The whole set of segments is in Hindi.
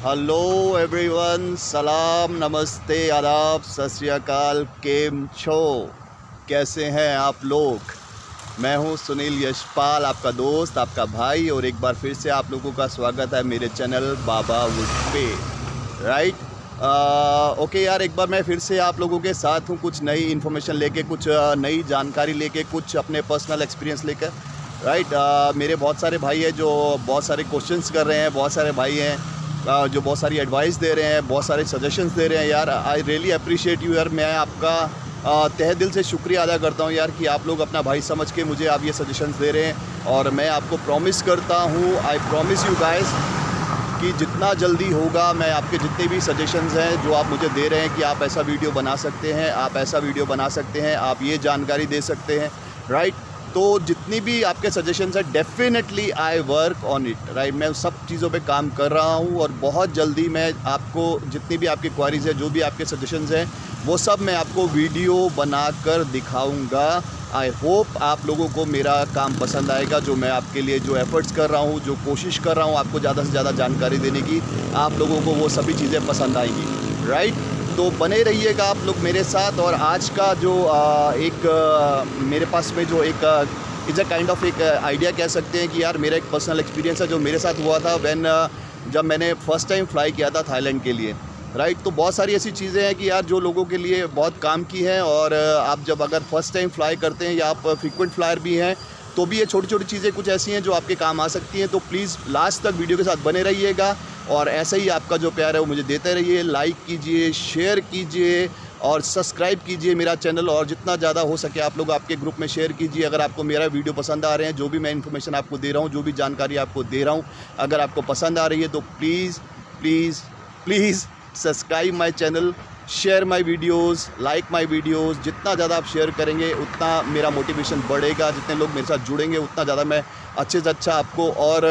हेलो एवरीवन, सलाम, नमस्ते, आदाब, सत श्री अकाल। केम छो, कैसे हैं आप लोग। मैं हूं सुनील यशपाल, आपका दोस्त, आपका भाई, और एक बार फिर से आप लोगों का स्वागत है मेरे चैनल बाबा वुड पे। राइट। ओके यार, एक बार मैं फिर से आप लोगों के साथ हूं, कुछ नई इन्फॉर्मेशन लेके, कुछ नई जानकारी लेके, कुछ अपने पर्सनल एक्सपीरियंस लेकर। राइट। मेरे बहुत सारे भाई हैं जो बहुत सारे क्वेश्चंस कर रहे हैं, बहुत सारे भाई हैं जो बहुत सारी एडवाइस दे रहे हैं, बहुत सारे सजेशंस दे रहे हैं। यार आई रियली अप्रिशिएट यू यार। मैं आपका तहे दिल से शुक्रिया अदा करता हूँ यार कि आप लोग अपना भाई समझ के मुझे आप ये सजेशंस दे रहे हैं। और मैं आपको प्रॉमिस करता हूँ, आई प्रॉमिस यू गाइस, कि जितना जल्दी होगा मैं आपके जितने भी सजेशंस हैं जो आप मुझे दे रहे हैं कि आप ऐसा वीडियो बना सकते हैं, आप ऐसा वीडियो बना सकते हैं, आप ये जानकारी दे सकते हैं। राइट। तो जितनी भी आपके सजेशंस हैं, definitely I work on it. Right. मैं उस सब चीज़ों पे काम कर रहा हूँ और बहुत जल्दी मैं आपको जितनी भी आपकी क्वारीज़ है, जो भी आपके सजेशंस हैं, वो सब मैं आपको वीडियो बनाकर दिखाऊंगा। आई होप आप लोगों को मेरा काम पसंद आएगा, जो मैं आपके लिए जो एफ़र्ट्स कर रहा हूँ, जो कोशिश कर रहा हूँ आपको ज़्यादा से ज़्यादा जानकारी देने की, आप लोगों को वो सभी चीज़ें पसंद आएंगी। राइट। तो बने रहिएगा आप लोग मेरे साथ। और आज का जो मेरे पास में जो एक इज़ अ काइंड ऑफ एक आइडिया कह सकते हैं कि यार मेरा एक पर्सनल एक्सपीरियंस है जो मेरे साथ हुआ था जब मैंने फ़र्स्ट टाइम फ्लाई किया था थाईलैंड के लिए। राइट। तो बहुत सारी ऐसी चीज़ें हैं कि यार जो लोगों के लिए बहुत काम की हैं, और आप जब अगर फ़र्स्ट टाइम फ्लाई करते हैं या आप फ्रीक्वेंट फ्लायर भी हैं, तो भी ये छोटी छोटी चीज़ें कुछ ऐसी हैं जो आपके काम आ सकती हैं। तो प्लीज़ लास्ट तक वीडियो के साथ बने रहिएगा, और ऐसे ही आपका जो प्यार है वो मुझे देते रहिए। लाइक कीजिए, शेयर कीजिए और सब्सक्राइब कीजिए मेरा चैनल, और जितना ज़्यादा हो सके आप लोग आपके ग्रुप में शेयर कीजिए। अगर आपको मेरा वीडियो पसंद आ रहे हैं, जो भी मैं इन्फॉर्मेशन आपको दे रहा हूँ, जो भी जानकारी आपको दे रहा हूँ, अगर आपको पसंद आ रही है तो please please please subscribe my channel, share my videos, like my videos. जितना ज़्यादा आप शेयर करेंगे उतना मेरा मोटिवेशन बढ़ेगा, जितने लोग मेरे साथ जुड़ेंगे उतना ज़्यादा मैं अच्छे से अच्छा आपको और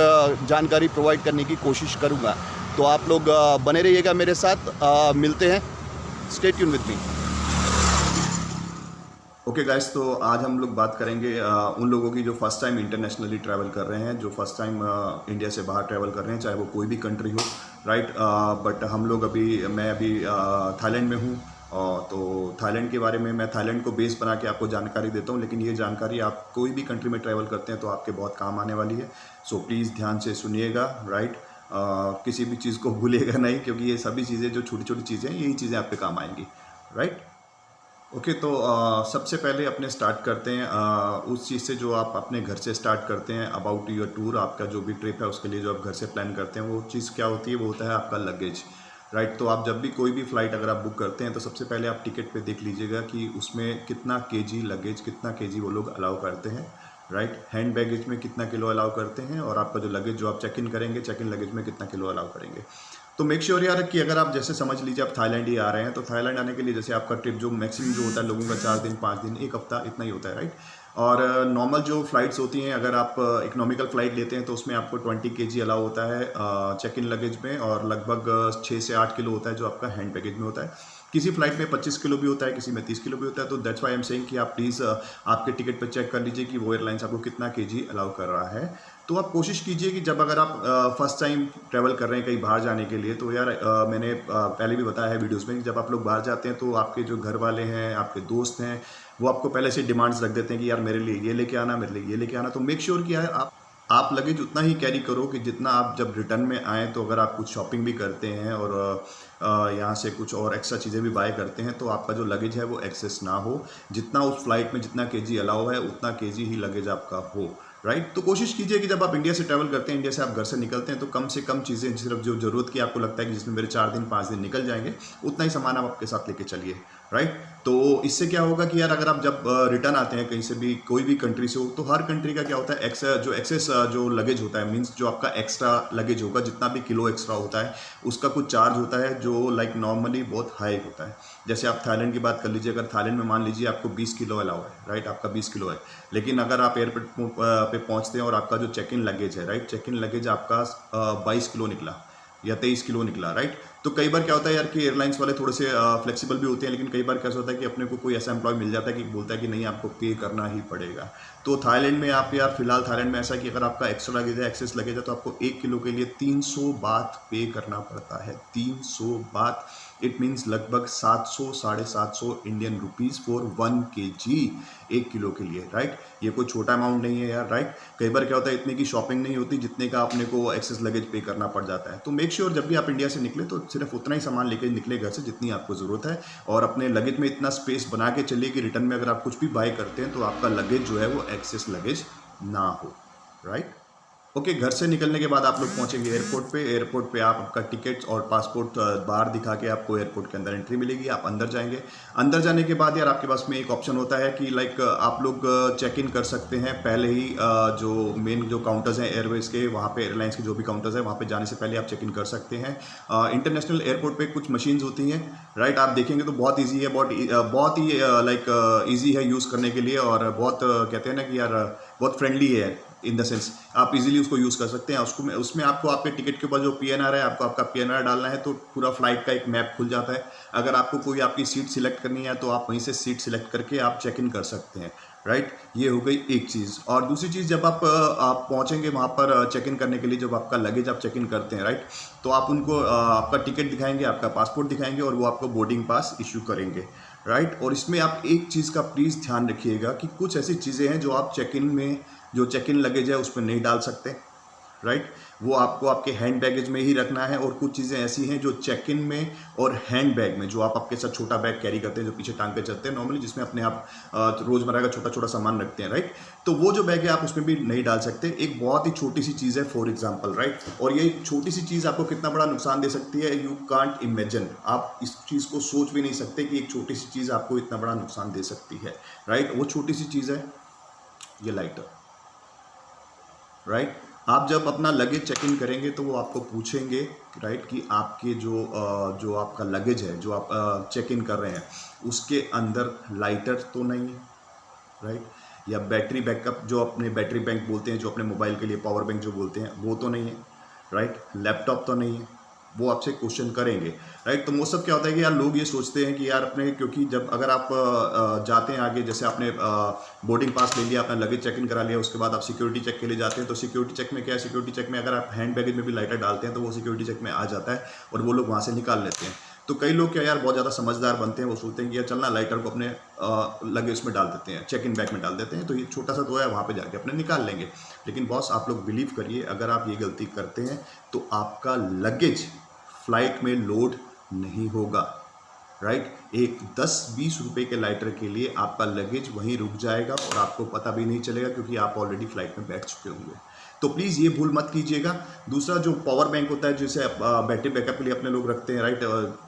जानकारी प्रोवाइड करने की कोशिश करूँगा। तो आप लोग बने रहिएगा मेरे साथ। मिलते हैं, stay tune with me. Okay guys, तो आज हम लोग बात करेंगे उन लोगों की जो फर्स्ट टाइम इंटरनेशनली ट्रैवल कर रहे हैं, जो फर्स्ट टाइम इंडिया से बाहर ट्रैवल कर रहे हैं, चाहे वो कोई भी कंट्री हो। राइट। बट हम लोग मैं अभी थाईलैंड में हूँ। तो थाईलैंड के बारे में मैं थाईलैंड को बेस बना के आपको जानकारी देता हूँ, लेकिन ये जानकारी आप कोई भी कंट्री में ट्रैवल करते हैं तो आपके बहुत काम आने वाली है। सो प्लीज़ ध्यान से सुनिएगा। राइट। किसी भी चीज़ को भूलिएगा नहीं, क्योंकि ये सभी चीज़ें जो छोटी छोटी चीज़ें हैं, यही चीज़ें आपके काम आएंगी। राइट। ओके। तो सबसे पहले अपने स्टार्ट करते हैं उस चीज़ से जो आप अपने घर से स्टार्ट करते हैं। अबाउट योर टूर, आपका जो भी ट्रिप है उसके लिए जो आप घर से प्लान करते हैं, वो चीज़ क्या होती है, वो होता है आपका लगेज। राइट। तो आप जब भी कोई भी फ़्लाइट अगर आप बुक करते हैं तो सबसे पहले आप टिकट पे देख लीजिएगा कि उसमें कितना केजी लगेज, कितना केजी वो लोग अलाउ करते हैं। राइट। हैंड बैगेज में कितना किलो अलाउ करते हैं, और आपका जो लगेज जो आप चेक इन करेंगे, चेक इन लगेज में कितना किलो अलाउ करेंगे। तो मेक श्योर यार कि अगर आप जैसे समझ लीजिए आप थाईलैंड ही आ रहे हैं, तो थाईलैंड आने के लिए जैसे आपका ट्रिप जो मैक्सिमम जो होता है लोगों का 4 दिन, 5 दिन, 1 हफ्ता, इतना ही होता है। राइट। और नॉर्मल जो फ्लाइट्स होती हैं, अगर आप इकोनॉमिकल फ़्लाइट लेते हैं तो उसमें आपको 20 केजी अलाउ होता है चेक इन लगेज में, और लगभग 6 से 8 किलो होता है जो आपका हैंड बैगेज में होता है। किसी फ्लाइट में 25 किलो भी होता है, किसी में 30 किलो भी होता है। तो that's why I am saying कि आप प्लीज़ आपके टिकट पर चेक कर लीजिए कि वो एयरलाइंस आपको कितना केजी अलाउ कर रहा है। तो आप कोशिश कीजिए कि जब अगर आप फर्स्ट टाइम ट्रैवल कर रहे हैं कहीं बाहर जाने के लिए, तो यार मैंने पहले भी बताया है वीडियोस में कि जब आप लोग बाहर जाते हैं तो आपके जो घर वाले हैं, आपके दोस्त हैं, वो आपको पहले से डिमांड्स रख देते हैं कि यार मेरे लिए ये लेके आना, मेरे लिए ये लेके आना। तो मेक श्योर कि यार आप लगेज उतना ही कैरी करो कि जितना आप जब रिटर्न में आएँ, तो अगर आप कुछ शॉपिंग भी करते हैं और यहाँ से कुछ और एक्स्ट्रा चीज़ें भी बाय करते हैं, तो आपका जो लगेज है वो एक्सेस ना हो। जितना उस फ्लाइट में जितना केजी अलाउ है उतना केजी ही लगेज आपका हो। राइट। तो कोशिश कीजिए कि जब आप इंडिया से ट्रैवल करते हैं, इंडिया से आप घर से निकलते हैं, तो कम से कम चीज़ें, सिर्फ जो ज़रूरत की आपको लगता है कि जिसमें मेरे 4 दिन 5 दिन निकल जाएंगे, उतना ही सामान आप आपके साथ लेके चलिए। राइट। तो इससे क्या होगा कि यार अगर आप जब रिटर्न आते हैं कहीं से भी, कोई भी कंट्री से हो, तो हर कंट्री का क्या होता है, एक्सेस जो लगेज होता है, मीन्स जो आपका एक्स्ट्रा लगेज होगा, जितना भी किलो एक्स्ट्रा होता है, उसका कुछ चार्ज होता है जो लाइक नॉर्मली बहुत हाई होता है। जैसे आप थाईलैंड की बात कर लीजिए, अगर थाईलैंड में मान लीजिए आपको 20 किलो अलाउ है। राइट। आपका 20 किलो है, लेकिन अगर आप एयरपोर्ट पे पहुंचते हैं और आपका जो चेक इन लगेज है, राइट, चेक इन लगेज आपका 22 किलो निकला, या 23 किलो निकला, राइट। तो कई बार क्या होता है यार कि एयरलाइंस वाले थोड़े से फ्लेक्सिबल भी होते हैं, लेकिन कई बार कैसा होता है कि अपने को कोई ऐसा एम्प्लॉय मिल जाता है कि बोलता है कि नहीं आपको पे करना ही पड़ेगा। तो थाईलैंड में आप यार फिलहाल थाईलैंड में ऐसा है कि अगर आपका एक्स्ट्रा लगेज है, एक्सेस लगेज है, तो आपको 1 किलो के लिए 300 बात पे करना पड़ता है। 300 बात, इट मीन्स लगभग 700 750 Indian rupees for 1 kg, 1 kilo के लिए, राइट। ये कोई छोटा अमाउंट नहीं है यार, राइट। कई बार क्या होता है इतने की शॉपिंग नहीं होती जितने का अपने को एक्सेस लगेज पे करना पड़ जाता है। तो मेक श्योर जब भी आप इंडिया से निकले तो सिर्फ उतना ही सामान लेके निकले घर से जितनी आपको ज़रूरत है, और अपने लगेज में इतना स्पेस बना के चलिए कि रिटर्न में अगर आप कुछ भी बाय करते हैं तो आपका लगेज जो है वो एक्सेस लगेज ना हो, राइट। ओके, घर से निकलने के बाद आप लोग पहुंचेंगे एयरपोर्ट पे। एयरपोर्ट पे आप आपका टिकट और पासपोर्ट बाहर दिखा के आपको एयरपोर्ट के अंदर एंट्री मिलेगी। आप अंदर जाएंगे। अंदर जाने के बाद यार आपके पास में एक ऑप्शन होता है कि लाइक आप लोग चेक इन कर सकते हैं पहले ही। जो मेन जो काउंटर्स हैं एयरवेज के, वहाँ पे एयरलाइंस के जो भी काउंटर्स हैं वहाँ पे जाने से पहले आप चेक इन कर सकते हैं। इंटरनेशनल एयरपोर्ट पे कुछ मशीन्स होती हैं, राइट। आप देखेंगे तो बहुत ईजी है, बहुत ही लाइक ईजी है यूज़ करने के लिए, और बहुत कहते हैं ना कि यार बहुत फ्रेंडली है इन द सेंस आप इजीली उसको यूज़ कर सकते हैं। उसमें आपको आपके टिकट के ऊपर जो PNR है, आपको आपका PNR डालना है तो पूरा फ्लाइट का एक मैप खुल जाता है। अगर आपको कोई आपकी सीट सिलेक्ट करनी है तो आप वहीं से सीट सिलेक्ट करके आप चेक इन कर सकते हैं, राइट। ये हो गई एक चीज़। और दूसरी चीज़, जब आप पहुँचेंगे वहाँ पर चेक इन करने के लिए, जब आपका लगेज आप चेक इन करते हैं, राइट, तो आप उनको आपका टिकट दिखाएंगे, आपका पासपोर्ट दिखाएंगे, और वो आपको बोर्डिंग पास इशू करेंगे, राइट। और इसमें आप एक चीज़ का प्लीज़ ध्यान रखिएगा कि कुछ ऐसी चीज़ें हैं जो आप चेक इन में, जो चेक इन लगेज है उसमें नहीं डाल सकते, राइट। वो आपको आपके हैंड बैगेज में ही रखना है। और कुछ चीज़ें ऐसी हैं जो चेक इन में और हैंड बैग में, जो आप आपके साथ छोटा बैग कैरी करते हैं, जो पीछे टांग के चलते हैं नॉर्मली, जिसमें अपने आप रोज़मर्रा का छोटा छोटा सामान रखते हैं, राइट, तो वो जो बैग है आप उसमें भी नहीं डाल सकते। एक बहुत ही छोटी सी चीज़ है फॉर एग्जाम्पल, राइट। और ये छोटी सी चीज़ आपको कितना बड़ा नुकसान दे सकती है, यू कांट इमेजिन। आप इस चीज़ को सोच भी नहीं सकते कि एक छोटी सी चीज़ आपको इतना बड़ा नुकसान दे सकती है, राइट। वो छोटी सी चीज़ है ये लाइटर, राइट। आप जब अपना लगेज चेक इन करेंगे तो वो आपको पूछेंगे, राइट, कि आपके जो आपका लगेज है, जो आप चेक इन कर रहे हैं, उसके अंदर लाइटर तो नहीं है, राइट, या बैटरी बैकअप, जो अपने बैटरी बैंक बोलते हैं, जो अपने मोबाइल के लिए पावर बैंक जो बोलते हैं, वो तो नहीं है, राइट, लैपटॉप तो नहीं है। वो आपसे क्वेश्चन करेंगे, राइट। तो मोस्ट ऑफ क्या होता है कि यार लोग ये सोचते हैं कि यार अपने, क्योंकि जब अगर आप जाते हैं आगे, जैसे आपने बोर्डिंग पास ले लिया, अपना लगेज चेक इन करा लिया, उसके बाद आप सिक्योरिटी चेक के लिए जाते हैं, तो सिक्योरिटी चेक में क्या है, सिक्योरिटी चेक में अगर आप हैंड बैगेज में भी लाइटर डालते हैं तो वो सिक्योरिटी चेक में आ जाता है और वो लोग वहाँ से निकाल लेते हैं। तो कई लोग क्या यार बहुत ज़्यादा समझदार बनते हैं, वो सोचते हैं कि यार चलना लाइटर को अपने लगेज में डाल देते हैं, चेक इन बैग में डाल देते हैं, तो ये छोटा सा तो है, वहाँ पे जाके अपने निकाल लेंगे। लेकिन बॉस आप लोग बिलीव करिए, अगर आप ये गलती करते हैं तो आपका लगेज फ्लाइट में लोड नहीं होगा, राइट। एक 10-20 रुपए के लाइटर के लिए आपका लगेज वहीं रुक जाएगा और आपको पता भी नहीं चलेगा, क्योंकि आप ऑलरेडी फ्लाइट में बैठ चुके होंगे। तो प्लीज़ ये भूल मत कीजिएगा। दूसरा, जो पावर बैंक होता है जिसे बैटरी बैकअप के लिए अपने लोग रखते हैं, राइट,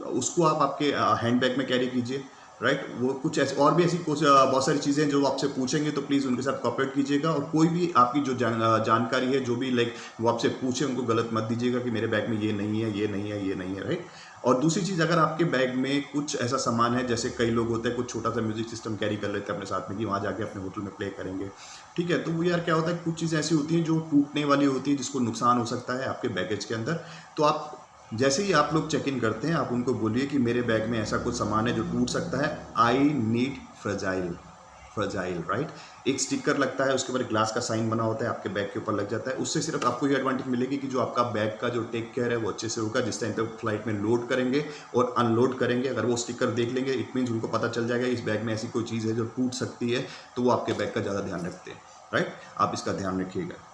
उसको आप आपके हैंड बैग में कैरी कीजिए, राइट। वो कुछ ऐसे और भी ऐसी कुछ बहुत सारी चीज़ें जो आपसे पूछेंगे, तो प्लीज़ उनके साथ कोऑपरेट कीजिएगा। और कोई भी आपकी जो जानकारी है, जो भी लाइक वो आपसे पूछे, उनको गलत मत दीजिएगा कि मेरे बैग में ये नहीं है, ये नहीं है, ये नहीं है, राइट। और दूसरी चीज़, अगर आपके बैग में कुछ ऐसा सामान है, जैसे कई लोग होते हैं कुछ छोटा सा म्यूजिक सिस्टम कैरी कर लेते हैं अपने साथ में कि वहाँ जाके अपने होटल में प्ले करेंगे, ठीक है। तो वो यार क्या होता है, कुछ चीज़ें ऐसी होती हैं जो टूटने वाली होती है, जिसको नुकसान हो सकता है आपके बैगेज के अंदर। तो आप जैसे ही आप लोग चेक इन करते हैं, आप उनको बोलिए कि मेरे बैग में ऐसा कुछ सामान है जो टूट सकता है, आई नीड फ्रजाइल, राइट। एक स्टिकर लगता है, उसके ऊपर ग्लास का साइन बना होता है, आपके बैग के ऊपर लग जाता है। उससे सिर्फ आपको ये एडवांटेज मिलेगी कि जो आपका बैग का जो टेक केयर है वो अच्छे से होगा। जिस टाइम पे फ्लाइट में लोड करेंगे और अनलोड करेंगे, अगर वो स्टिकर देख लेंगे, इट मीन्स उनको पता चल जाएगा इस बैग में ऐसी कोई चीज़ है जो टूट सकती है, तो वो आपके बैग का ज़्यादा ध्यान रखते हैं, राइट। आप इसका ध्यान रखिएगा।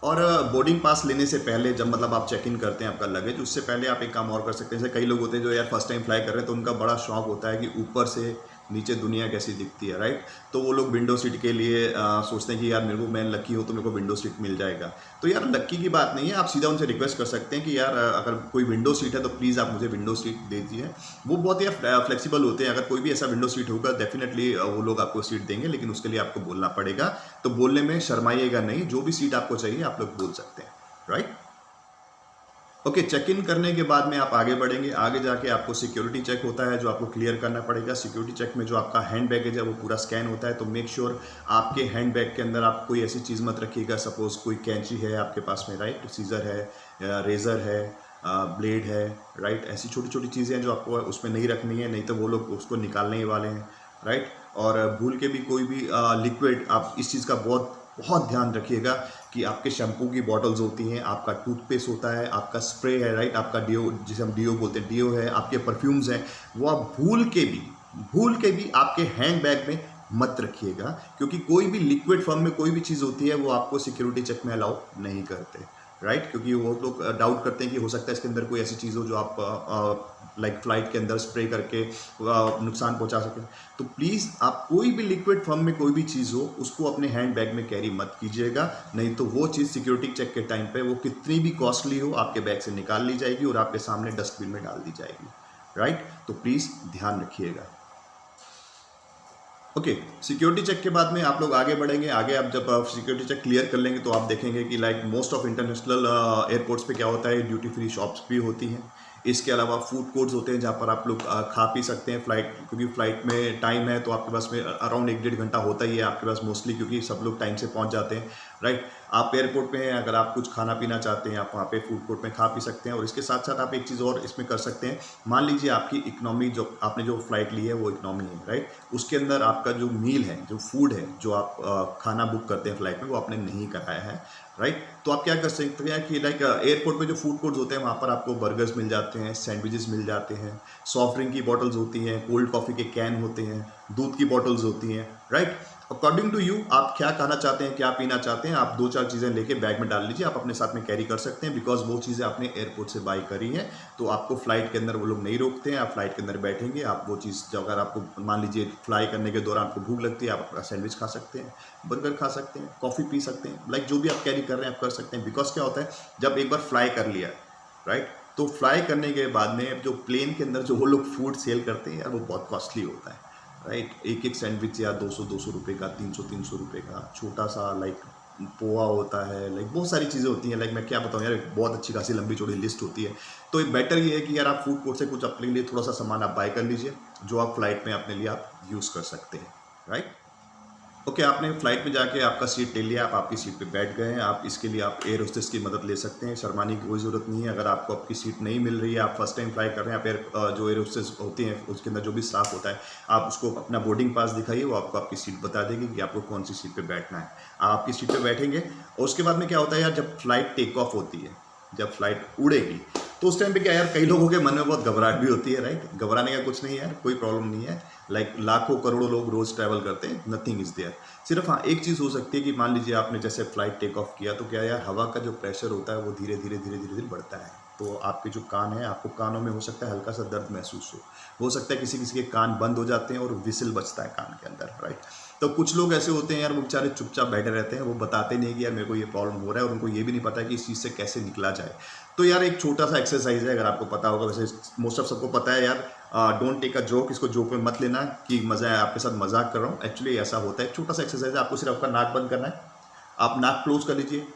और बोर्डिंग पास लेने से पहले, जब मतलब आप चेक इन करते हैं आपका लगेज, उससे पहले आप एक काम और कर सकते हैं। जैसे कई लोग होते हैं जो यार फर्स्ट टाइम फ्लाई कर रहे हैं, तो उनका बड़ा शौक होता है कि ऊपर से नीचे दुनिया कैसी दिखती है, राइट। तो वो लोग विंडो सीट के लिए सोचते हैं कि यार मेरे को, मैं लकी हूँ तो मेरे को विंडो सीट मिल जाएगा। तो यार लक्की की बात नहीं है, आप सीधा उनसे रिक्वेस्ट कर सकते हैं कि यार अगर कोई विंडो सीट है तो प्लीज़ आप मुझे विंडो सीट दे दीजिए। वो बहुत ही फ्लेक्सिबल होते हैं, अगर कोई भी ऐसा विंडो सीट होगा डेफिनेटली वो लोग आपको सीट देंगे, लेकिन उसके लिए आपको बोलना पड़ेगा। तो बोलने में शर्माइएगा नहीं, जो भी सीट आपको चाहिए आप लोग बोल सकते हैं, राइट। ओके, चेक इन करने के बाद में आप आगे बढ़ेंगे। आगे जाके आपको सिक्योरिटी चेक होता है जो आपको क्लियर करना पड़ेगा। सिक्योरिटी चेक में जो आपका हैंड बैगेज है वो पूरा स्कैन होता है, तो मेक श्योर आपके हैंड बैग के अंदर आप कोई ऐसी चीज़ मत रखिएगा। सपोज कोई कैंची है आपके पास में, राइट, सीज़र है, रेज़र है, ब्लेड है, राइट, ऐसी छोटी छोटी चीज़ें हैं जो आपको उसमें नहीं रखनी है, नहीं तो वो लोग उसको निकालने ही वाले हैं, राइट। और भूल के भी कोई भी लिक्विड, आप इस चीज़ का बहुत बहुत ध्यान रखिएगा कि आपके शैम्पू की बॉटल्स होती हैं, आपका टूथपेस्ट होता है, आपका स्प्रे है, राइट, आपका डिओ, जिसे हम डिओ बोलते हैं, डिओ है, आपके परफ्यूम्स हैं, वो आप भूल के भी आपके हैंड बैग में मत रखिएगा, क्योंकि कोई भी लिक्विड फॉर्म में कोई भी चीज़ होती है वो आपको सिक्योरिटी चेक में अलाउ नहीं करते, राइट। क्योंकि वो लोग डाउट करते हैं कि हो सकता है इसके अंदर कोई ऐसी चीज़ हो जो आप लाइक फ्लाइट के अंदर स्प्रे करके नुकसान पहुंचा सकें। तो प्लीज़ आप कोई भी लिक्विड फॉर्म में कोई भी चीज़ हो उसको अपने हैंड बैग में कैरी मत कीजिएगा, नहीं तो वो चीज़ सिक्योरिटी चेक के टाइम पे वो कितनी भी कॉस्टली हो आपके बैग से निकाल ली जाएगी और आपके सामने डस्टबिन में डाल दी जाएगी, राइट। तो प्लीज़ ध्यान रखिएगा। ओके, सिक्योरिटी चेक के बाद में आप लोग आगे बढ़ेंगे। आगे आप जब सिक्योरिटी चेक क्लियर कर लेंगे तो आप देखेंगे कि like most of international airports पे क्या होता है, ड्यूटी फ्री शॉप्स भी होती हैं। इसके अलावा फूड कोर्ट्स होते हैं जहाँ पर आप लोग खा पी सकते हैं फ्लाइट, क्योंकि फ़्लाइट में टाइम है तो आपके पास में अराउंड 1-1.5 घंटा होता ही है आपके पास मोस्टली, क्योंकि सब लोग टाइम से पहुँच जाते हैं, राइट। आप एयरपोर्ट पे हैं, अगर आप कुछ खाना पीना चाहते हैं आप वहाँ पे फूड कोर्ट में खा पी सकते हैं। और इसके साथ साथ आप एक चीज़ और इसमें कर सकते हैं, मान लीजिए आपकी इकनॉमी, जो आपने जो फ्लाइट ली है वो इकनॉमी है, राइट, उसके अंदर आपका जो मील है, जो फूड है, जो आप खाना बुक करते हैं फ्लाइट में, वो आपने नहीं कराया है, राइट। तो आप क्या कर सकते हैं कि लाइक एयरपोर्ट में जो फूड कोर्ट्स होते हैं वहाँ पर आपको बर्गर्स मिल जाते हैं, सैंडविचेस मिल जाते हैं, सॉफ्ट ड्रिंक की बॉटल्स होती हैं, कोल्ड कॉफ़ी के कैन होते हैं, दूध की बॉटल्स होती हैं, राइट। अकॉर्डिंग टू यू आप क्या खाना चाहते हैं, क्या पीना चाहते हैं, आप 2-4 चीज़ें लेके बैग में डाल लीजिए, आप अपने साथ में कैरी कर सकते हैं, बिकॉज वो चीज़ें आपने एयरपोर्ट से बाई करी हैं, तो आपको फ्लाइट के अंदर वो लोग नहीं रोकते हैं। आप फ्लाइट के अंदर बैठेंगे, आप वो चीज़, जो अगर आपको मान लीजिए फ्लाई करने के दौरान आपको भूख लगती है, आप अपना सैंडविच खा सकते हैं, बर्गर खा सकते हैं, कॉफ़ी पी सकते हैं, लाइक जो भी आप कैरी कर रहे हैं आप कर सकते हैं। बिकॉज क्या होता है, जब एक बार फ्लाई कर लिया, राइट, तो फ्लाई करने के बाद में जो प्लेन के अंदर जो वो लोग फूड सेल करते हैं यार, वो बहुत कॉस्टली होता है, राइट। एक एक सैंडविच या 200 रुपये का, 300 रुपये का छोटा सा लाइक पोहा होता है, लाइक बहुत सारी चीज़ें होती हैं, लाइक मैं क्या बताऊँ यार, बहुत अच्छी खासी लंबी चौड़ी लिस्ट होती है। तो एक बेटर ये है कि यार आप फूड कोर्ट से कुछ अपने लिए थोड़ा सा सामान आप बाय कर लीजिए, जो आप फ्लाइट में अपने लिए आप यूज़ कर सकते हैं, राइट। ओके, आपने फ्लाइट में जाके आपका सीट ले लिया, आप आपकी सीट पे बैठ गए हैं। आप इसके लिए आप एयर होस्टेस की मदद ले सकते हैं, शर्माने की कोई ज़रूरत नहीं है। अगर आपको आपकी सीट नहीं मिल रही है, आप फर्स्ट टाइम फ्लाई कर रहे हैं, आप जो एयर होस्टेस होती हैं उसके अंदर जो भी स्टाफ होता है, आप उसको अपना बोर्डिंग पास दिखाइए, वो आपको आपकी सीट बता देगी कि आपको कौन सी सीट पर बैठना है। आप आपकी सीट पर बैठेंगे और उसके बाद में क्या होता है यार, जब फ्लाइट टेक ऑफ होती है, जब फ्लाइट उड़ेगी, तो उस टाइम पे क्या यार, कई लोगों के मन में बहुत घबराहट भी होती है, राइट। घबराने का कुछ नहीं है यार, कोई प्रॉब्लम नहीं है। लाइक लाखों करोड़ों लोग रोज़ ट्रैवल करते हैं, नथिंग इज़ देयर। सिर्फ हाँ एक चीज़ हो सकती है कि मान लीजिए आपने जैसे फ्लाइट टेक ऑफ किया, तो क्या यार, हवा का जो प्रेशर होता है वो धीरे धीरे बढ़ता है, तो आपके जो कान है, आपको कानों में हो सकता है हल्का सा दर्द महसूस हो सकता है किसी किसी के कान बंद हो जाते हैं और विसिल बजता है कान के अंदर, राइट। तो कुछ लोग ऐसे होते हैं यार, वो बेचारे चुपचाप बैठे रहते हैं, वो बताते नहीं कि यार मेरे को ये प्रॉब्लम हो रहा है, और उनको ये भी नहीं पता कि इस चीज़ से कैसे निकला जाए। तो यार एक छोटा सा एक्सरसाइज है, अगर आपको पता होगा, वैसे मोस्ट ऑफ सबको पता है यार, डोंट टेक अ जोक, इसको जोक में मत लेना कि मज़ा है, आपके साथ मजाक कर रहा हूँ। एक्चुअली ऐसा होता है, छोटा सा एक्सरसाइज है, आपको सिर्फ आपका नाक बंद करना है, आप नाक क्लोज कर लीजिए,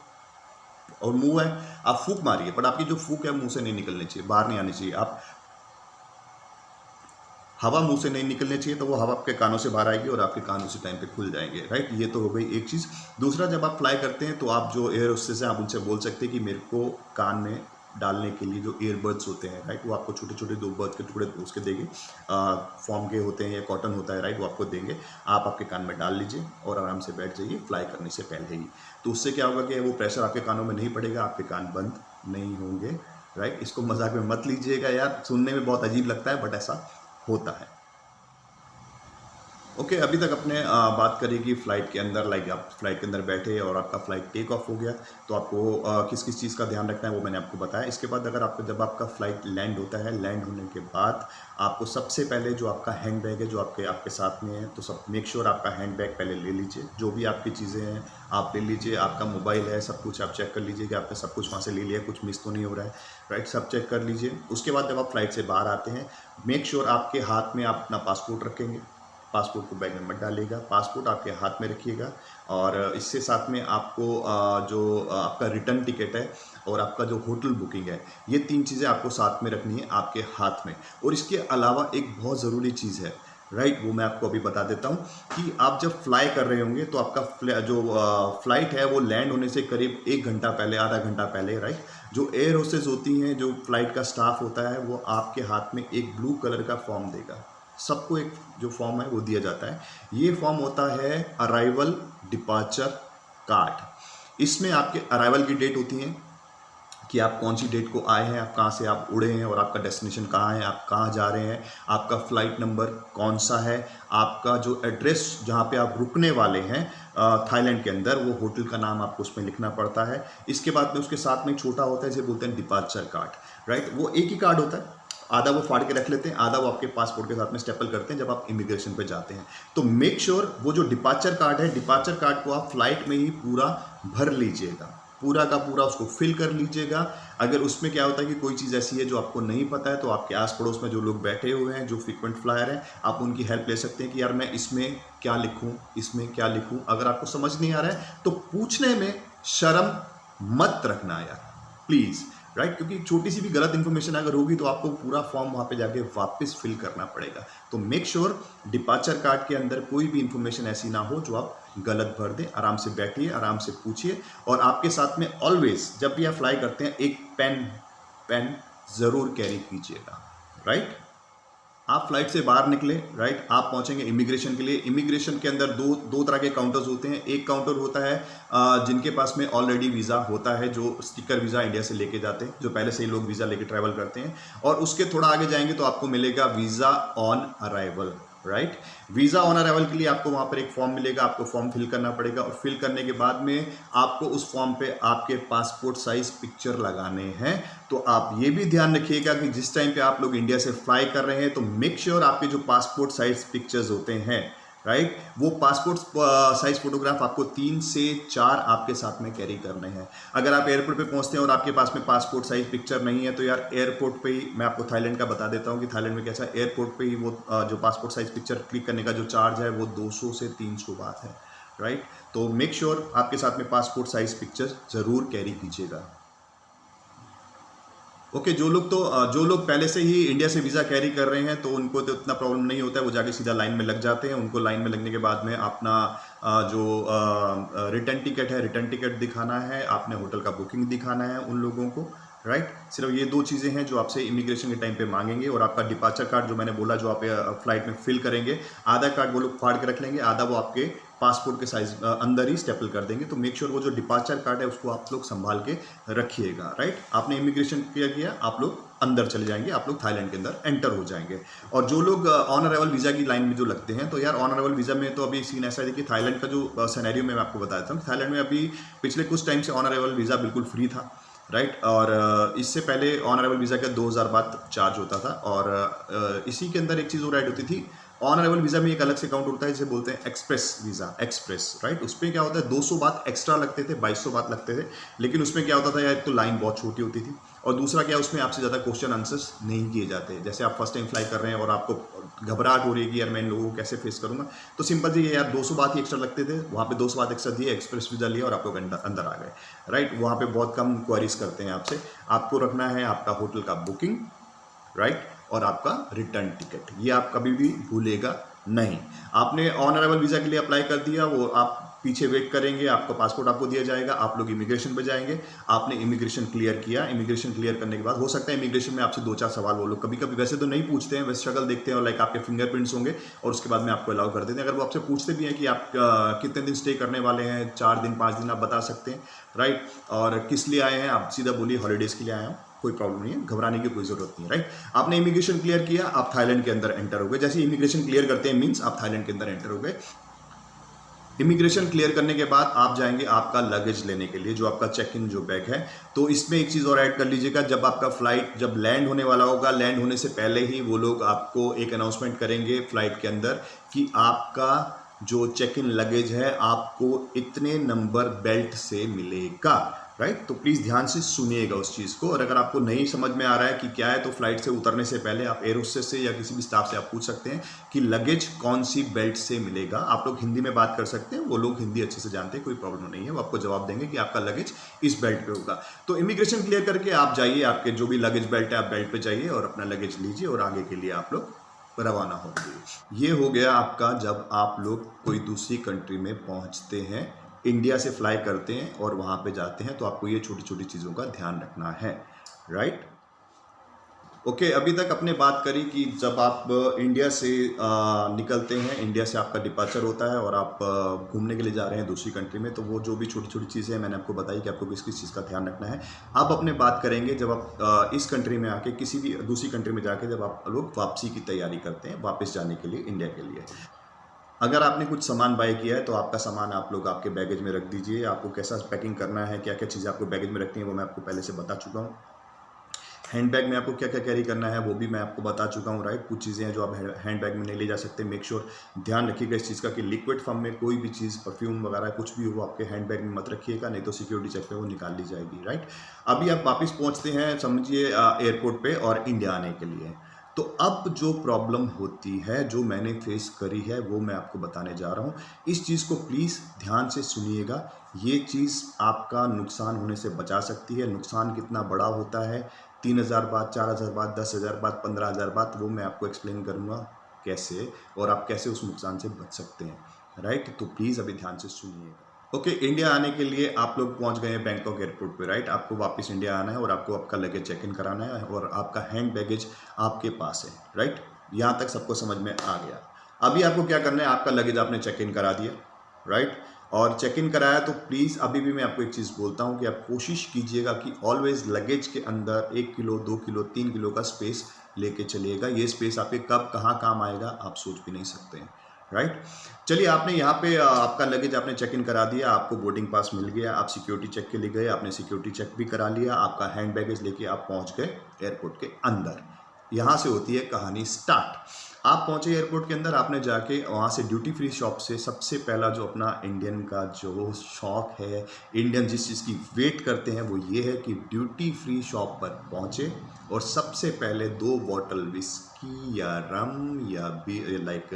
और मुंह है आप फूंक मारिए, बट आपकी जो फूंक है मुंह से नहीं निकलनी चाहिए, बाहर नहीं आनी चाहिए। आप हवा मुंह से नहीं निकलनी चाहिए, तो वो हवा आपके कानों से बाहर आएगी और आपके कान उसी टाइम पे खुल जाएंगे, राइट। ये तो हो गई एक चीज़। दूसरा, जब आप फ्लाई करते हैं तो आप जो एयर होस्टेस हैं, आप उनसे बोल सकते हैं कि मेरे को कान में डालने के लिए जो ईयरबड्स होते हैं, राइट, वो आपको छोटे छोटे 2 बर्ड के टुकड़े उसके देंगे, फॉर्म के होते हैं या कॉटन होता है, राइट, वो आपको देंगे, आप आपके कान में डाल लीजिए और आराम से बैठ जाइए फ्लाई करने से पहले ही। तो उससे क्या होगा कि वो प्रेशर आपके कानों में नहीं पड़ेगा, आपके कान बंद नहीं होंगे, राइट। इसको मजाक में मत लीजिएगा यार, सुनने में बहुत अजीब लगता है बट ऐसा होता है। ओके, अभी तक अपने बात करी कि फ़्लाइट के अंदर, लाइक आप फ्लाइट के अंदर बैठे और आपका फ़्लाइट टेक ऑफ हो गया, तो आपको किस किस चीज़ का ध्यान रखना है वो मैंने आपको बताया। इसके बाद अगर आपको, जब आपका फ़्लाइट लैंड होता है, लैंड होने के बाद आपको सबसे पहले जो आपका हैंड बैग है, जो आपके साथ में है, तो सब मेक श्योर आपका हैंड बैग पहले ले लीजिए, जो भी आपकी चीज़ें हैं आप ले लीजिए। आपका मोबाइल है, सब कुछ आप चेक कर लीजिए कि आपने सब कुछ वहाँ से ले लिया, कुछ मिस तो नहीं हो रहा है, राइट, सब चेक कर लीजिए। उसके बाद जब आप फ्लाइट से बाहर आते हैं, मेक श्योर आपके हाथ में आप अपना पासपोर्ट रखेंगे, पासपोर्ट को बैग में मत डालिएगा, पासपोर्ट आपके हाथ में रखिएगा। और इससे साथ में आपको जो आपका रिटर्न टिकट है और आपका जो होटल बुकिंग है, ये 3 चीज़ें आपको साथ में रखनी है आपके हाथ में। और इसके अलावा एक बहुत ज़रूरी चीज़ है, राइट, वो मैं आपको अभी बता देता हूँ कि आप जब फ्लाई कर रहे होंगे तो आपका जो फ्लाइट है वो लैंड होने से करीब 1 घंटा पहले, आधा घंटा पहले, राइट, जो एयर होस्टेस होती हैं, जो फ्लाइट का स्टाफ होता है, वो आपके हाथ में एक ब्लू कलर का फॉर्म देगा। सबको एक जो फॉर्म है वो दिया जाता है। ये फॉर्म होता है अराइवल डिपार्चर कार्ड। इसमें आपके अराइवल की डेट होती है कि आप कौन सी डेट को आए हैं, आप कहाँ से आप उड़े हैं और आपका डेस्टिनेशन कहाँ है, आप कहाँ जा रहे हैं, आपका फ़्लाइट नंबर कौन सा है, आपका जो एड्रेस जहाँ पे आप रुकने वाले हैं थाईलैंड के अंदर, वो होटल का नाम आपको उसमें लिखना पड़ता है। इसके बाद में उसके साथ में छोटा होता है, इसे बोलते हैं डिपार्चर कार्ड, राइट। वो एक ही कार्ड होता है, आधा वो फाड़ के रख लेते हैं, आधा वो आपके पासपोर्ट के साथ में स्टेपल करते हैं जब आप इमिग्रेशन पे जाते हैं। तो मेक श्योर वो जो डिपार्चर कार्ड है, डिपार्चर कार्ड को आप फ्लाइट में ही पूरा भर लीजिएगा, पूरा का पूरा उसको फिल कर लीजिएगा। अगर उसमें क्या होता है कि कोई चीज़ ऐसी है जो आपको नहीं पता है, तो आपके आस पड़ोस में जो लोग बैठे हुए हैं, जो फ्रीक्वेंट फ्लायर हैं, आप उनकी हेल्प ले सकते हैं कि यार मैं इसमें क्या लिखूं, इसमें क्या लिखूं। अगर आपको समझ नहीं आ रहा है तो पूछने में शर्म मत रखना यार, प्लीज़, राइट, क्योंकि छोटी सी भी गलत इन्फॉर्मेशन अगर होगी तो आपको पूरा फॉर्म वहाँ पे जाके वापस फिल करना पड़ेगा। तो मेक श्योर डिपार्चर कार्ड के अंदर कोई भी इन्फॉर्मेशन ऐसी ना हो जो आप गलत भर दें। आराम से बैठिए, आराम से पूछिए, और आपके साथ में ऑलवेज जब भी आप फ्लाई करते हैं एक पेन ज़रूर कैरी कीजिएगा, राइट। आप फ्लाइट से बाहर निकले, राइट, आप पहुंचेंगे इमिग्रेशन के लिए। इमिग्रेशन के अंदर दो तरह के काउंटर्स होते हैं। एक काउंटर होता है जिनके पास में ऑलरेडी वीज़ा होता है, जो स्टिकर वीज़ा इंडिया से लेके जाते हैं, जो पहले से ही लोग वीज़ा लेके ट्रैवल करते हैं। और उसके थोड़ा आगे जाएंगे तो आपको मिलेगा visa on arrival, right. Visa on arrival के लिए आपको वहाँ पर एक फॉर्म मिलेगा, आपको फॉर्म फिल करना पड़ेगा, और फिल करने के बाद में आपको उस फॉर्म पे आपके पासपोर्ट साइज पिक्चर लगाने हैं। तो आप ये भी ध्यान रखिएगा कि जिस टाइम पे आप लोग इंडिया से फ्लाई कर रहे हैं तो मेक श्योर आपके जो पासपोर्ट साइज पिक्चर्स होते हैं, राइट, वो पासपोर्ट साइज फोटोग्राफ आपको 3 से 4 आपके साथ में कैरी करने हैं। अगर आप एयरपोर्ट पे पहुंचते हैं और आपके पास में पासपोर्ट साइज पिक्चर नहीं है तो यार एयरपोर्ट पे ही, मैं आपको थाईलैंड का बता देता हूं कि थाईलैंड में कैसा, एयरपोर्ट पे ही वो जो पासपोर्ट साइज पिक्चर क्लिक करने का जो चार्ज है वो 200 से 300 बात है, राइट। तो मेक श्योर आपके साथ में पासपोर्ट साइज पिक्चर ज़रूर कैरी कीजिएगा। ओके, जो लोग पहले से ही इंडिया से वीज़ा कैरी कर रहे हैं तो उनको तो इतना प्रॉब्लम नहीं होता है, वो जाके सीधा लाइन में लग जाते हैं। उनको लाइन में लगने के बाद में अपना जो रिटर्न टिकट है, रिटर्न टिकट दिखाना है, आपने होटल का बुकिंग दिखाना है उन लोगों को, राइट। सिर्फ ये 2 चीज़ें हैं जो आपसे इमिग्रेशन के टाइम पे मांगेंगे। और आपका डिपार्चर कार्ड जो मैंने बोला, जो आप फ्लाइट में फिल करेंगे, आधा कार्ड वो लोग फाड़ के रख लेंगे, आधा वो आपके पासपोर्ट के साइज अंदर ही स्टेपल कर देंगे। तो मेक श्योर वो जो डिपार्चर कार्ड है उसको आप लोग संभाल के रखिएगा, राइट। आपने इमिग्रेशन किया, आप लोग अंदर चले जाएंगे, आप लोग थाईलैंड के अंदर एंटर हो जाएंगे। और जो लोग ऑन अराइवल वीज़ा की लाइन में जो लगते हैं, तो यार ऑन अराइवल वीज़ा में तो अभी सीन ऐसा है कि थाईलैंड का जो सिनेरियो मैं आपको बता देता हूँ, थाईलैंड में अभी पिछले कुछ टाइम से ऑन अराइवल वीज़ा बिल्कुल फ्री था, राइट। और इससे पहले ऑन अराइवल वीज़ा का 2000 बात चार्ज होता था। और इसी के अंदर एक चीज़ और ऐड होती थी, ऑन अराइवल वीज़ा में एक अलग से काउंट होता है जिसे बोलते हैं एक्सप्रेस वीज़ा, एक्सप्रेस, राइट। उसमें क्या होता है 200 बात एक्स्ट्रा लगते थे, 2200 बात लगते थे। लेकिन उसमें क्या होता था यार, एक तो लाइन बहुत छोटी होती थी, और दूसरा क्या, उसमें आपसे ज़्यादा क्वेश्चन आंसर्स नहीं किए जाते। जैसे आप फर्स्ट टाइम फ्लाई कर रहे हैं और आपको घबराहट हो रही है कि यार मैं इन लोगों को कैसे फेस करूँगा, तो सिंपल जी यार 200 बात ही एक्स्ट्रा लगते थे, वहाँ पे 200 बात एक्स्ट्रा दिए, एक्सप्रेस वीज़ा लिया और आप लोग अंदर आ गए, राइट। वहाँ पे बहुत कम क्वेरीज करते हैं आपसे। आपको रखना है आपका होटल का बुकिंग, राइट, और आपका रिटर्न टिकट, ये आप कभी भी भूलेगा नहीं। आपने ऑन अराइवल वीज़ा के लिए अप्लाई कर दिया, वो आप पीछे वेट करेंगे, आपका पासपोर्ट आपको दिया जाएगा, आप लोग इमिग्रेशन पे जाएंगे। आपने इमिग्रेशन क्लियर किया, इमिग्रेशन क्लियर करने के बाद हो सकता है इमिग्रेशन में आपसे 2-4 सवाल वो लोग कभी कभी वैसे तो नहीं पूछते हैं, वैसे शक्ल देखते हैं और लाइक आपके फिंगरप्रिंट्स होंगे, और उसके बाद में आपको अलाउ कर देते हैं। अगर वो आपसे पूछते भी हैं कि आप कितने दिन स्टे करने वाले हैं, 4 दिन 5 दिन, आप बता सकते हैं, राइट। और किस लिए आए हैं, आप सीधा बोलिए हॉलीडेज़ के लिए आए हैं, कोई प्रॉब्लम नहीं है, घबराने की कोई ज़रूरत नहीं है, राइट। आपने इमिग्रेशन क्लियर किया, आप थाईलैंड के अंदर एंटर हो गए। जैसे इमिग्रेशन क्लियर करते हैं मीन्स आप थाईलैंड के अंदर एंटर हो गए। इमिग्रेशन क्लियर करने के बाद आप जाएंगे आपका लगेज लेने के लिए, जो आपका चेक इन जो बैग है। तो इसमें एक चीज़ और ऐड कर लीजिएगा, जब आपका फ्लाइट जब लैंड होने वाला होगा, लैंड होने से पहले ही वो लोग आपको एक अनाउंसमेंट करेंगे फ्लाइट के अंदर कि आपका जो चेक इन लगेज है आपको इतने नंबर बेल्ट से मिलेगा, राइट। तो प्लीज़ ध्यान से सुनिएगा उस चीज़ को, और अगर आपको नहीं समझ में आ रहा है कि क्या है तो फ्लाइट से उतरने से पहले आप एयर होस्टेस से या किसी भी स्टाफ से आप पूछ सकते हैं कि लगेज कौन सी बेल्ट से मिलेगा। आप लोग हिंदी में बात कर सकते हैं, वो लोग हिंदी अच्छे से जानते हैं, कोई प्रॉब्लम नहीं है, वो आपको जवाब देंगे कि आपका लगेज इस बेल्ट पे होगा। तो इमिग्रेशन क्लियर करके आप जाइए, आपके जो भी लगेज बेल्ट है आप बेल्ट पे जाइए और अपना लगेज लीजिए और आगे के लिए आप लोग रवाना होंगे। ये हो गया आपका जब आप लोग कोई दूसरी कंट्री में पहुंचते हैं, इंडिया से फ्लाई करते हैं और वहाँ पे जाते हैं, तो आपको ये छोटी छोटी चीज़ों का ध्यान रखना है, राइट। ओके, अभी तक आपने बात करी कि जब आप इंडिया से निकलते हैं, इंडिया से आपका डिपार्चर होता है और आप घूमने के लिए जा रहे हैं दूसरी कंट्री में, तो वो जो भी छोटी छोटी चीज़ें हैं मैंने आपको बताई कि आपको किस किस चीज़ का ध्यान रखना है। अब अपने बात करेंगे जब आप इस कंट्री में आके किसी भी दूसरी कंट्री में जाके जब आप लोग वापसी की तैयारी करते हैं, वापस जाने के लिए इंडिया के लिए। अगर आपने कुछ सामान बाय किया है तो आपका सामान आप लोग आपके बैगेज में रख दीजिए। आपको कैसा पैकिंग करना है, क्या क्या चीज़ें आपको बैगेज में रखनी है, वो मैं आपको पहले से बता चुका हूँ। हैंड बैग में आपको क्या क्या कैरी करना है वो भी मैं आपको बता चुका हूँ, राइट। कुछ चीज़ें हैं जो आप हैंड बैग में नहीं ले जा सकते। मेक श्योर ध्यान रखिएगा इस चीज़ का कि लिक्विड फॉर्म में कोई भी चीज़, परफ्यूम वगैरह कुछ भी हो आपके हैंड बैग में मत रखिएगा, नहीं तो सिक्योरिटी चेक पे वो निकाल ली जाएगी, राइट। अभी आप वापस पहुँचते हैं समझिए एयरपोर्ट पर और इंडिया आने के लिए। तो अब जो प्रॉब्लम होती है, जो मैंने फेस करी है, वो मैं आपको बताने जा रहा हूँ। इस चीज़ को प्लीज़ ध्यान से सुनिएगा। ये चीज़ आपका नुकसान होने से बचा सकती है। नुकसान कितना बड़ा होता है, 3,000 बात, 4,000 बात, 10,000 बात, 15,000 बात, वो मैं आपको एक्सप्लेन करूँगा कैसे, और आप कैसे उस नुकसान से बच सकते हैं, राइट। तो प्लीज़ अभी ध्यान से सुनिएगा। ओके, इंडिया आने के लिए आप लोग पहुंच गए हैं बैंकॉक एयरपोर्ट पे, राइट। आपको वापस इंडिया आना है और आपको आपका लगेज चेक इन कराना है और आपका हैंड बैगेज आपके पास है, राइट। यहाँ तक सबको समझ में आ गया। अभी आपको क्या करना है, आपका लगेज आपने चेक इन करा दिया, राइट, और चेक इन कराया, तो प्लीज़ अभी भी मैं आपको एक चीज़ बोलता हूँ कि आप कोशिश कीजिएगा कि ऑलवेज लगेज के अंदर 1 किलो, 2 किलो, 3 किलो का स्पेस लेके चलिएगा। ये स्पेस आपके कब कहाँ काम आएगा आप सोच भी नहीं सकते हैं, राइट। चलिए, आपने यहाँ पे आपका लगेज आपने चेक इन करा दिया, आपको बोर्डिंग पास मिल गया, आप सिक्योरिटी चेक के लिए गए, आपने सिक्योरिटी चेक भी करा लिया, आपका हैंड बैगेज लेके आप पहुँच गए एयरपोर्ट के अंदर। यहाँ से होती है कहानी स्टार्ट। आप पहुँचे एयरपोर्ट के अंदर, आपने जाके वहाँ से ड्यूटी फ्री शॉप से सबसे पहला जो अपना इंडियन का जो शौक है, इंडियन जिस चीज़ की वेट करते हैं वो ये है कि ड्यूटी फ्री शॉप पर पहुँचे और सबसे पहले 2 बॉटल विस्की या रम या लाइक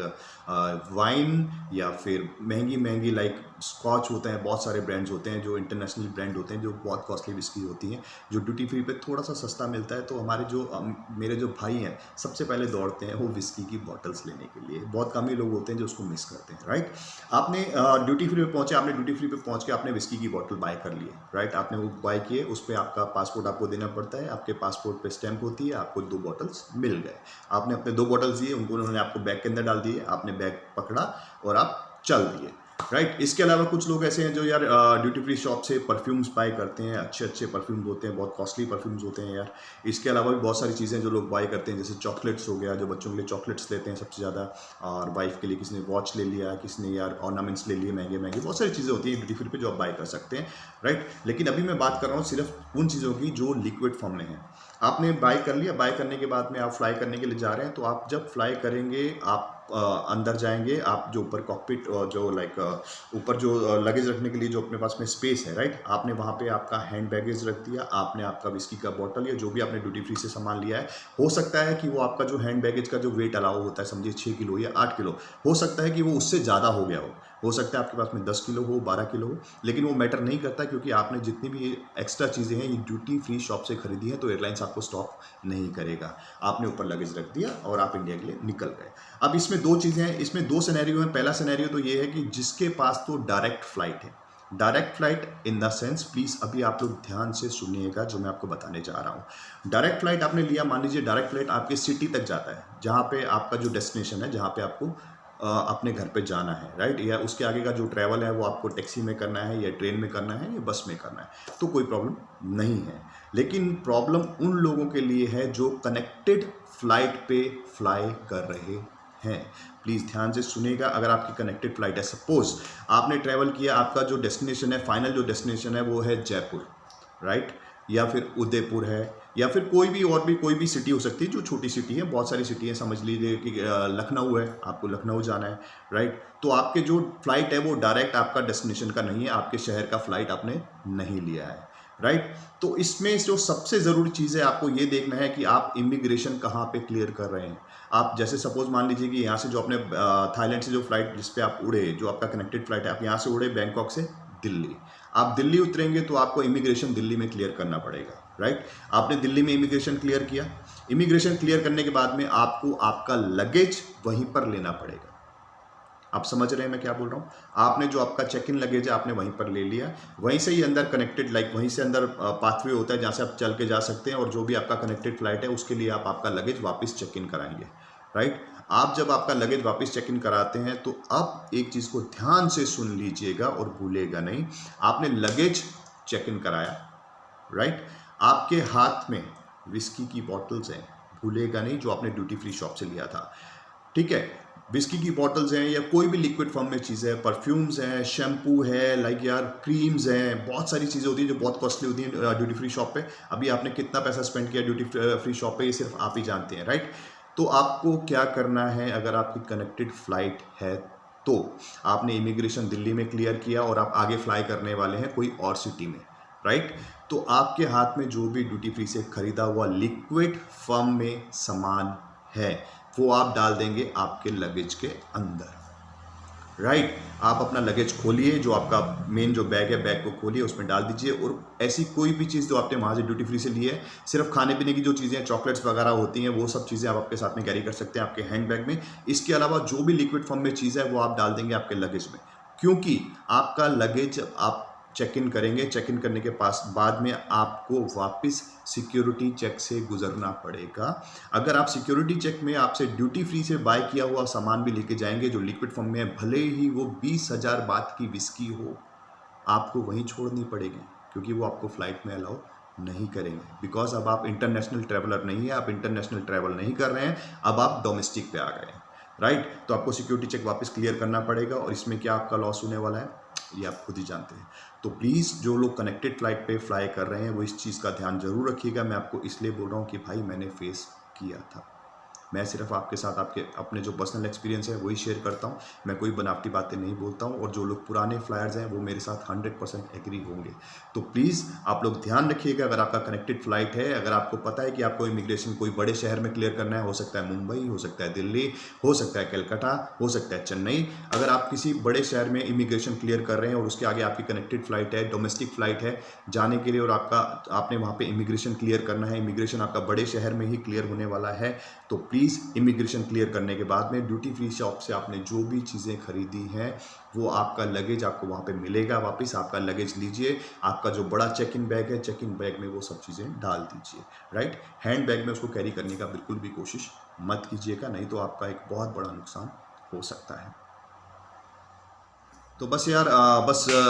वाइन या फिर महंगी लाइक स्कॉच होते हैं, बहुत सारे ब्रांड्स होते हैं जो इंटरनेशनल ब्रांड होते हैं जो बहुत कॉस्टली विस्की होती हैं, जो ड्यूटी फ्री पे थोड़ा सा सस्ता मिलता है। तो हमारे जो मेरे जो भाई हैं सबसे पहले दौड़ते हैं वो विस्की की बॉटल्स लेने के लिए। बहुत कम ही लोग होते हैं जो उसको मिस करते हैं, राइट। आपने ड्यूटी फ्री पे पहुँचे, आपने ड्यूटी फ्री पे पहुँच के आपने विस्की की बॉटल बाय कर लिए, राइट। आपने वो बाय किए, उस पर आपका पासपोर्ट आपको देना पड़ता है, आपके पासपोर्ट पे स्टैंप होती है, आपको 2 बॉटल्स मिल गए। आपने अपने 2 बॉटल्स दिए, उन्होंने आपको बैग के अंदर डाल दिए, आपने बैग पकड़ा और आप चल दिए, राइट। इसके अलावा कुछ लोग ऐसे हैं जो यार ड्यूटी फ्री शॉप से परफ्यूम्स बाय करते हैं, अच्छे अच्छे परफ्यूम्स होते हैं, बहुत कॉस्टली परफ्यूम्स होते हैं यार। इसके अलावा भी बहुत सारी चीज़ें जो लोग बाय करते हैं, जैसे चॉकलेट्स हो गया, जो बच्चों के लिए चॉकलेट्स लेते हैं सबसे ज़्यादा, और वाइफ के लिए किसी ने वॉच ले लिया, किसी ने यार ऑर्नामेंट्स ले लिए महंगे महंगे, बहुत सारी चीज़ें होती हैं ड्यूटी फ्री पे जो आप बाय कर सकते हैं, राइट। लेकिन अभी मैं बात कर रहा हूँ सिर्फ उन चीज़ों की जो लिक्विड फॉर्म में है। आपने बाय कर लिया, बाय करने के बाद में आप फ्लाई करने के लिए जा रहे हैं, तो आप जब फ्लाई करेंगे आप अंदर जाएंगे, आप जो ऊपर कॉकपिट जो लाइक ऊपर जो लगेज रखने के लिए जो अपने पास में स्पेस है, राइट, आपने वहाँ पे आपका हैंड बैगेज रख दिया, आपने आपका विस्की का बॉटल या जो भी आपने ड्यूटी फ्री से सामान लिया है, हो सकता है कि वो आपका जो हैंड बैगेज का जो वेट अलाउ होता है समझिए 6 किलो या 8 किलो, हो सकता है कि वो उससे ज़्यादा हो गया हो सकता है आपके पास में 10 किलो हो, 12 किलो हो, लेकिन वो मैटर नहीं करता क्योंकि आपने जितनी भी एक्स्ट्रा चीज़ें हैं ये ड्यूटी फ्री शॉप से खरीदी है, तो एयरलाइंस आपको स्टॉप नहीं करेगा। आपने ऊपर लगेज रख दिया और आप इंडिया के लिए निकल गए। अब इसमें 2 चीज़ें हैं, इसमें 2 सिनेरियो हैं। पहला सिनेरियो तो ये है कि जिसके पास तो डायरेक्ट फ्लाइट है, direct flight in the sense, please अभी आप लोग ध्यान से सुनिएगा जो मैं आपको बताने जा रहा हूँ। डायरेक्ट फ्लाइट आपने लिया, मान लीजिए डायरेक्ट फ्लाइट आपके सिटी तक जाता है, जहाँ पे आपका जो डेस्टिनेशन है, जहाँ पे आपको अपने घर पे जाना है, राइट, या उसके आगे का जो ट्रैवल है वो आपको टैक्सी में करना है या ट्रेन में करना है या बस में करना है, तो कोई प्रॉब्लम नहीं है। लेकिन प्रॉब्लम उन लोगों के लिए है जो कनेक्टेड फ्लाइट पे फ्लाई कर रहे हैं। प्लीज़ ध्यान से सुनिएगा। अगर आपकी कनेक्टेड फ्लाइट है, सपोज आपने ट्रैवल किया, आपका जो डेस्टिनेशन है, फाइनल जो डेस्टिनेशन है वो है जयपुर, राइट, या फिर उदयपुर है, या फिर कोई भी सिटी हो सकती है जो छोटी सिटी है, बहुत सारी सिटी है, समझ लीजिए कि लखनऊ है, आपको लखनऊ जाना है, राइट, तो आपके जो फ्लाइट है वो डायरेक्ट आपका डेस्टिनेशन का नहीं है, आपके शहर का फ्लाइट आपने नहीं लिया है, राइट। तो इसमें जो सबसे ज़रूरी चीज़ है आपको ये देखना है कि आप इमिग्रेशन कहाँ पे क्लियर कर रहे हैं। आप जैसे सपोज मान लीजिए कि यहाँ से जो अपने थाईलैंड से जो फ्लाइट जिस पे आप उड़े, जो आपका कनेक्टेड फ्लाइट है, आप यहाँ से उड़े बैंकॉक से दिल्ली, आप दिल्ली उतरेंगे तो आपको इमिग्रेशन दिल्ली में क्लियर करना पड़ेगा, राइट। आपने दिल्ली में इमिग्रेशन क्लियर किया, इमिग्रेशन क्लियर करने के बाद में आपको आपका लगेज वहीं पर लेना पड़ेगा। आप समझ रहे हैं मैं क्या बोल रहा हूँ। आपने जो आपका चेक इन लगेज है आपने वहीं पर ले लिया, वहीं से ही अंदर कनेक्टेड वहीं से अंदर पाथवे होता है जहाँ से आप चल के जा सकते हैं, और जो भी आपका कनेक्टेड फ्लाइट है उसके लिए आप आपका लगेज वापस चेक इन कराएंगे, राइट। आप जब आपका लगेज वापस चेक इन कराते हैं तो अब एक चीज़ को ध्यान से सुन लीजिएगा और भूलेगा नहीं। आपने लगेज चेक इन कराया, राइट। आपके हाथ में विस्की की बॉटल्स हैं, भूलेगा नहीं, जो आपने ड्यूटी फ्री शॉप से लिया था, ठीक है। विस्की की बॉटल्स हैं या कोई भी लिक्विड फॉर्म में चीज़ है, परफ्यूम्स हैं, शैम्पू है, लाइक यार क्रीम्स हैं, बहुत सारी चीज़ें होती हैं जो बहुत कॉस्टली होती हैं ड्यूटी फ्री शॉप पे। अभी आपने कितना पैसा स्पेंड किया ड्यूटी फ्री शॉप पे ये सिर्फ आप ही जानते हैं, राइट। तो आपको क्या करना है, अगर आपकी कनेक्टेड फ्लाइट है तो आपने इमिग्रेशन दिल्ली में क्लियर किया और आप आगे फ्लाई करने वाले हैं कोई और सिटी में, राइट। तो आपके हाथ में जो भी ड्यूटी फ्री से खरीदा हुआ लिक्विड फॉर्म में सामान है वो आप डाल देंगे आपके लगेज के अंदर, राइट। आप अपना लगेज खोलिए, जो आपका मेन जो बैग है बैग को खोलिए, उसमें डाल दीजिए, और ऐसी कोई भी चीज़ जो आपने वहाँ से ड्यूटी फ्री से ली है, सिर्फ खाने पीने की जो चीज़ें चॉकलेट्स वगैरह होती हैं वो सब चीज़ें आप आपके साथ में कैरी कर सकते हैं आपके हैंड बैग में। इसके अलावा जो भी लिक्विड फॉर्म में चीज़ है वो आप डाल देंगे आपके लगेज में, क्योंकि आपका लगेज आप चेक इन करेंगे, चेक इन करने के बाद में आपको वापस सिक्योरिटी चेक से गुजरना पड़ेगा। अगर आप सिक्योरिटी चेक में आपसे ड्यूटी फ्री से बाय किया हुआ सामान भी लेके जाएंगे जो लिक्विड फॉर्म में है, भले ही वो 20,000 बात की विस्की हो, आपको वहीं छोड़नी पड़ेगी, क्योंकि वो आपको फ्लाइट में अलाउ नहीं करेंगे। बिकॉज अब आप इंटरनेशनल ट्रैवलर नहीं है, आप इंटरनेशनल ट्रैवल नहीं कर रहे हैं, अब आप डोमेस्टिक पे आ गए हैं, राइट। तो आपको सिक्योरिटी चेक वापस क्लियर करना पड़ेगा, और इसमें क्या आपका लॉस होने वाला है ये आप खुद ही जानते हैं। तो प्लीज़ जो लोग कनेक्टेड फ्लाइट पे फ्लाई कर रहे हैं वो इस चीज़ का ध्यान जरूर रखिएगा। मैं आपको इसलिए बोल रहा हूँ कि भाई मैंने फेस किया था, मैं सिर्फ आपके साथ आपके अपने जो पर्सनल एक्सपीरियंस है वही शेयर करता हूँ, मैं कोई बनावटी बातें नहीं बोलता हूँ, और जो लोग पुराने फ्लायर्स हैं वो मेरे साथ 100% एग्री होंगे। तो प्लीज़ आप लोग ध्यान रखिएगा, अगर आपका कनेक्टेड फ्लाइट है, अगर आपको पता है कि आपको इमिग्रेशन कोई बड़े शहर में क्लियर करना है, हो सकता है मुंबई, हो सकता है दिल्ली, हो सकता है कलकत्ता, हो सकता है चेन्नई, अगर आप किसी बड़े शहर में इमिग्रेशन क्लियर कर रहे हैं और उसके आगे आपकी कनेक्टेड फ्लाइट है, डोमेस्टिक फ्लाइट है जाने के लिए, और आपने वहाँ पर इमिग्रेशन क्लियर करना है, इमिग्रेशन आपका बड़े शहर में ही क्लियर होने वाला है, तो प्लीज़ इमिग्रेशन क्लियर करने के बाद में ड्यूटी फ्री शॉप से आपने जो भी चीज़ें खरीदी हैं वो आपका लगेज आपको वहाँ पे मिलेगा वापस। आपका लगेज लीजिए, आपका जो बड़ा चेक इन बैग है, चेक इन बैग में वो सब चीज़ें डाल दीजिए, राइट। हैंड बैग में उसको कैरी करने का बिल्कुल भी कोशिश मत कीजिएगा, नहीं तो आपका एक बहुत बड़ा नुकसान हो सकता है। तो बस यार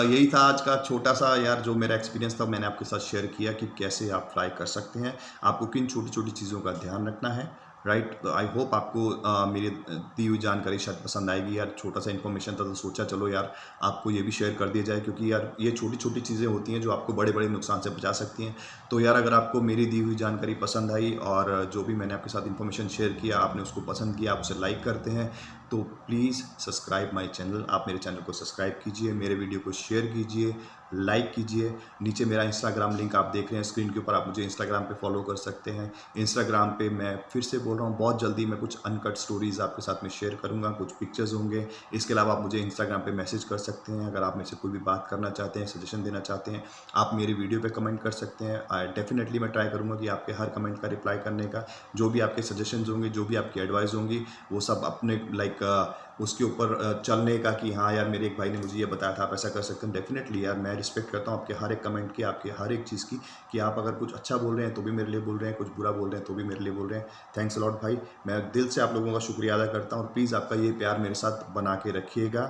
यही था आज का छोटा सा यार जो मेरा एक्सपीरियंस था, मैंने आपके साथ शेयर किया कि कैसे आप फ्लाई कर सकते हैं, आपको किन छोटी छोटी चीज़ों का ध्यान रखना है, राइट। आई होप आपको मेरी दी हुई जानकारी शायद पसंद आएगी। यार छोटा सा इन्फॉर्मेशन था तो सोचा चलो यार आपको ये भी शेयर कर दिया जाए, क्योंकि यार ये छोटी छोटी चीज़ें होती हैं जो आपको बड़े बड़े नुकसान से बचा सकती हैं। तो यार अगर आपको मेरी दी हुई जानकारी पसंद आई और जो भी मैंने आपके साथ इन्फॉर्मेशन शेयर किया आपने उसको पसंद किया, आप उसे लाइक करते हैं, तो प्लीज़ सब्सक्राइब माय चैनल। आप मेरे चैनल को सब्सक्राइब कीजिए, मेरे वीडियो को शेयर कीजिए, लाइक कीजिए। नीचे मेरा इंस्टाग्राम लिंक आप देख रहे हैं स्क्रीन के ऊपर, आप मुझे इंस्टाग्राम पे फॉलो कर सकते हैं। इंस्टाग्राम पे मैं फिर से बोल रहा हूँ बहुत जल्दी मैं कुछ अनकट स्टोरीज़ आपके साथ में शेयर करूँगा, कुछ पिक्चर्स होंगे। इसके अलावा आप मुझे इंस्टाग्राम पे मैसेज कर सकते हैं, अगर आप मेरे से कोई भी बात करना चाहते हैं, सजेशन देना चाहते हैं, आप मेरी वीडियो पे कमेंट कर सकते हैं। डेफिनेटली मैं ट्राई करूँगा कि आपके हर कमेंट का रिप्लाई करने का। जो भी आपके सजेशंस होंगे, जो भी आपकी एडवाइस होंगी, वो सब अपने उसके ऊपर चलने का कि हाँ यार मेरे एक भाई ने मुझे ये बताया था आप ऐसा कर सकते हैं। डेफिनेटली यार मैं रिस्पेक्ट करता हूँ आपके हर एक कमेंट की, आपके हर एक चीज़ की, कि आप अगर कुछ अच्छा बोल रहे हैं तो भी मेरे लिए बोल रहे हैं, कुछ बुरा बोल रहे हैं तो भी मेरे लिए बोल रहे हैं। थैंक्स अलॉट भाई, मैं दिल से आप लोगों का शुक्रिया अदा करता हूँ, और प्लीज़ आपका ये प्यार मेरे साथ बना के रखिएगा,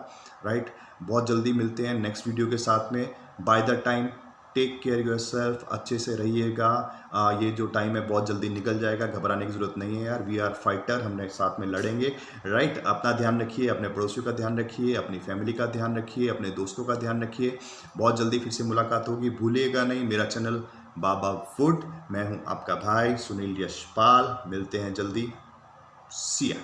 राइट। बहुत जल्दी मिलते हैं नेक्स्ट वीडियो के साथ में। By the time take care yourself, अच्छे से रहिएगा। ये जो टाइम है बहुत जल्दी निकल जाएगा, घबराने की ज़रूरत नहीं है यार, वी आर फाइटर, हमने साथ में लड़ेंगे, राइट। अपना ध्यान रखिए, अपने पड़ोसियों का ध्यान रखिए, अपनी फैमिली का ध्यान रखिए, अपने दोस्तों का ध्यान रखिए। बहुत जल्दी फिर से मुलाकात होगी, भूलिएगा नहीं मेरा चैनल बाबा फूड। मैं हूँ आपका भाई सुनील यशपाल, मिलते हैं जल्दी, सिया।